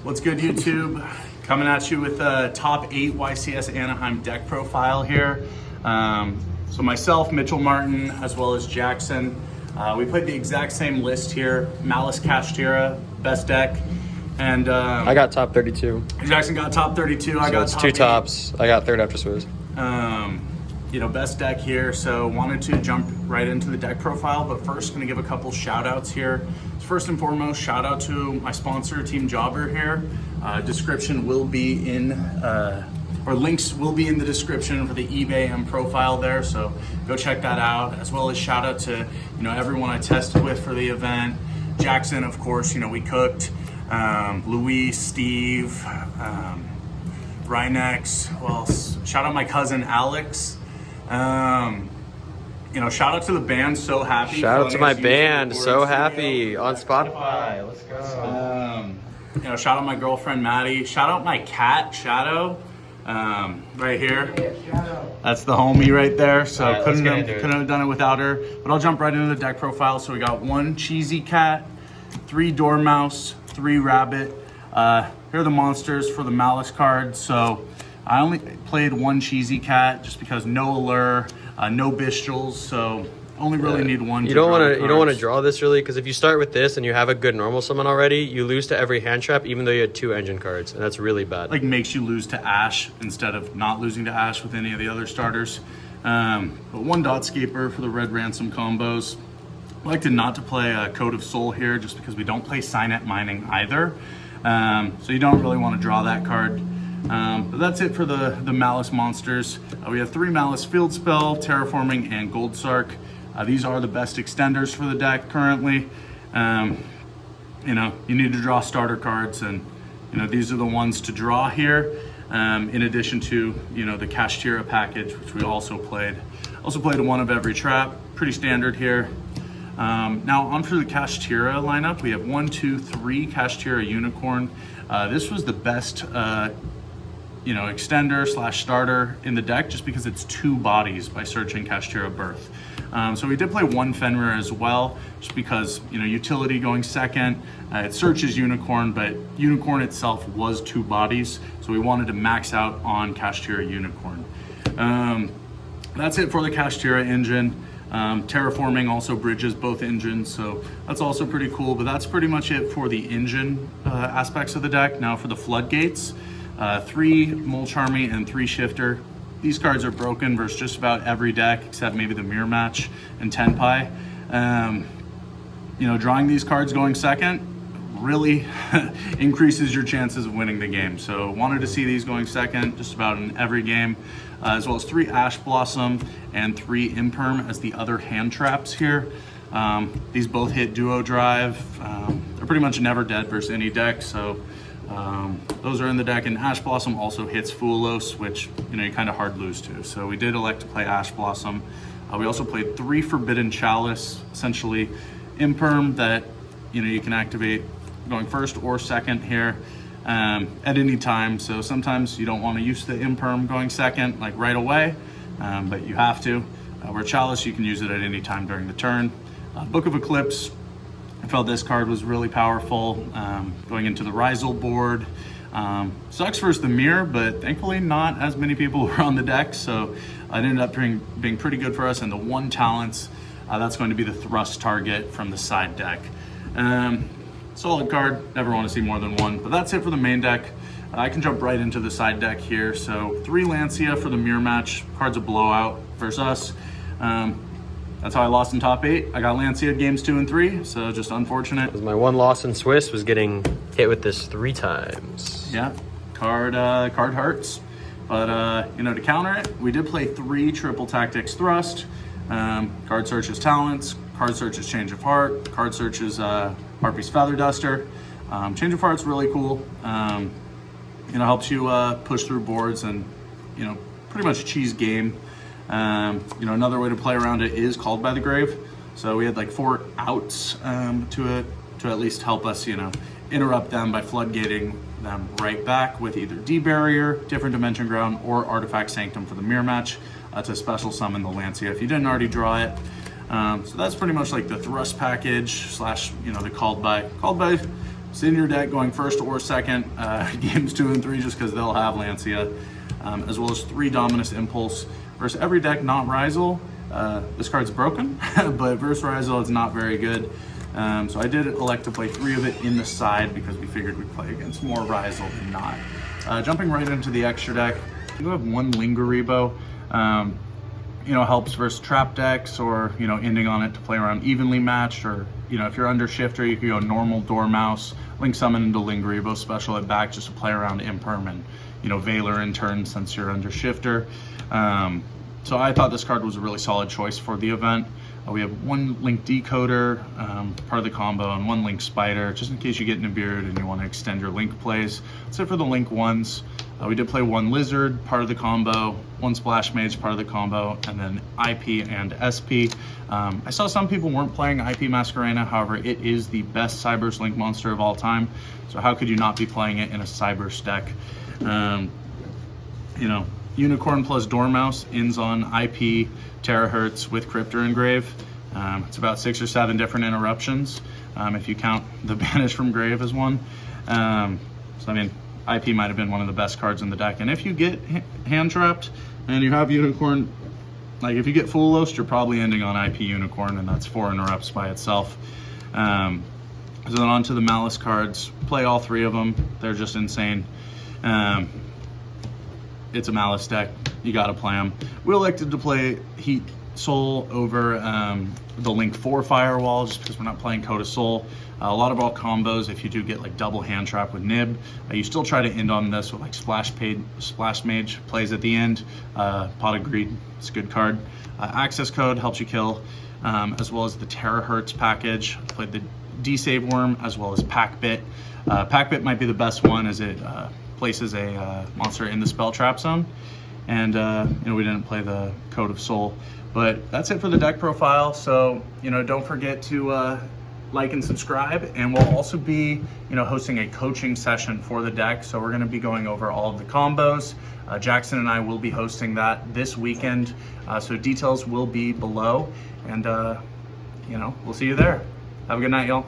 What's good, YouTube? Coming at you with a top 8 YCS Anaheim deck profile here. So myself, Mitchell Martin, as well as Jackson, we played the exact same list here. MALISS KASHTIRA, best deck. And I got top 32. Jackson got top 32. I So got it's top two 8. tops. I got third after Swizz. You know, best deck here. So wanted to jump right into the deck profile, but first gonna give a couple shout outs here. First and foremost, shout out to my sponsor, Team Jobber here. Description will be in, or links will be in the description for the eBay and profile there. So go check that out, as well as shout out to, you know, everyone I tested with for the event. Jackson, of course, you know, we cooked. Luis, Steve, Rhinex, who else? Shout out my cousin Alex. You know, shout out to the band, So Happy. Shout out to my band, So Happy, on Spotify. Let's go. You know, shout out my girlfriend Maddie. Shout out my cat Shadow, right here. That's the homie right there. So All right, couldn't let's have done it without her. But I'll jump right into the deck profile. So we got 1 cheesy cat, 3 dormouse, 3 rabbit. Here are the monsters for the MALISS cards. So I only played 1 cheesy cat just because no allure, no bestials, so only really need 1. You don't want to draw this really, because if you start with this and you have a good normal summon already, you lose to every hand trap, even though you had 2 engine cards, and that's really bad. Like makes you lose to Ash instead of not losing to Ash with any of the other starters. But 1 Dotscaper for the red ransom combos. I like to not to play a Code of Soul here just because we don't play Signet Mining either. So you don't really want to draw that card. But that's it for the MALISS monsters. We have 3 MALISS Field Spell, Terraforming, and Gold Sark. These are the best extenders for the deck currently. You know, you need to draw starter cards, and you know, these are the ones to draw here. In addition to, you know, the KASHTIRA package, which we also played. Also played 1 of every trap, pretty standard here. Now on for the KASHTIRA lineup, we have 1, 2, 3 KASHTIRA Unicorn. This was the best you know, extender / starter in the deck just because it's 2 bodies by searching KASHTIRA Birth. So we did play 1 Fenrir as well, just because, you know, utility going second. It searches Unicorn, but Unicorn itself was 2 bodies, so we wanted to max out on KASHTIRA Unicorn. That's it for the KASHTIRA engine. Terraforming also bridges both engines, so that's also pretty cool, but that's pretty much it for the engine aspects of the deck. Now for the floodgates, 3 Mulch Army and 3 Shifter. These cards are broken versus just about every deck except maybe the Mirror Match and Tenpai. You know, drawing these cards going second really increases your chances of winning the game. So wanted to see these going second just about in every game, as well as 3 Ash Blossom and 3 Imperm as the other hand traps here. These both hit Duo Drive. They're pretty much never dead versus any deck, so those are in the deck. And Ash Blossom also hits Foolos, which, you know, you kind of hard lose to. So we did elect to play Ash Blossom. We also played 3 Forbidden Chalice, essentially Imperm that, you know, you can activate going first or second here at any time. So sometimes you don't want to use the Imperm going second like right away, but you have to. Where Chalice, you can use it at any time during the turn. Book of Eclipse, I felt this card was really powerful going into the Rizal board. Sucks versus the Mirror, but thankfully not as many people were on the deck, so it ended up being pretty good for us. And the 1 Talents, that's going to be the thrust target from the side deck. Solid card, never want to see more than 1, but that's it for the main deck. I can jump right into the side deck here. So 3 Lancia for the Mirror Match, card's a blowout versus us. That's how I lost in top 8. I got Lancia games 2 and 3, so just unfortunate. My 1 loss in Swizz was getting hit with this 3 times. Yeah, card hurts. But you know, to counter it, we did play 3 Triple Tactics Thrust. Card searches Talents, card searches Change of Heart, card searches Harpy's Feather Duster. Change of Heart's really cool. You know, helps you push through boards and, you know, pretty much cheese game. You know, another way to play around it is Called by the Grave. So we had like 4 outs to it to at least help us, you know, interrupt them by floodgating them right back with either D-Barrier, Different Dimension Ground, or Artifact Sanctum for the Mirror Match to special summon the Lancia if you didn't already draw it. So that's pretty much like the thrust package slash, you know, the called by sit in your deck going first or second, games 2 and 3, just because they'll have Lancia, as well as 3 Dominus Impulse. Versus every deck not Rizal, this card's broken, but versus Rizal it's not very good. So I did elect to play 3 of it in the side because we figured we'd play against more Rizal than not. Jumping right into the extra deck, you have 1 Lingaribo. You know, helps versus trap decks, or, you know, ending on it to play around evenly matched, or, you know, if you're under shifter, you can go normal Dormouse, Link Summon into Lingaribo, special it back just to play around Imperm and, you know, Valor in turn since you're under shifter. So I thought this card was a really solid choice for the event. We have 1 Link Decoder, part of the combo, and 1 Link Spider, just in case you get Nibiru and you want to extend your Link plays. That's it for the Link ones. We did play 1 Lizard, part of the combo, 1 Splash Mage, part of the combo, and then IP and SP. I saw some people weren't playing IP Masquerena, however, it is the best Cyberse Link monster of all time, so how could you not be playing it in a Cyberse deck? You know, Unicorn plus Dormouse ends on IP Terahertz with Cryptor Engrave. It's about 6 or 7 different interruptions, if you count the Banish from Grave as one. So I mean, IP might have been one of the best cards in the deck. And if you get hand trapped and you have Unicorn, like if you get Full Lost, you're probably ending on IP Unicorn, and that's 4 interrupts by itself. So then on to the Malice cards. Play all 3 of them. They're just insane. It's a Malice deck. You gotta play them. We elected to play Heat Soul over the Link 4 Firewall, just because we're not playing Code of Soul. A lot of all combos, if you do get like double hand trap with Nib, you still try to end on this with like Splash Mage plays at the end. Pot of Greed, it's a good card. Access Code helps you kill, as well as the Terahertz package. Played the D-Save Worm as well as Packbit. Packbit might be the best one, as it places a monster in the spell trap zone. And you know, we didn't play the Code of Soul. But that's it for the deck profile. So, you know, don't forget to like and subscribe, and we'll also be, you know, hosting a coaching session for the deck. So we're going to be going over all of the combos. Jackson and I will be hosting that this weekend. So details will be below, and you know, we'll see you there. Have a good night, y'all.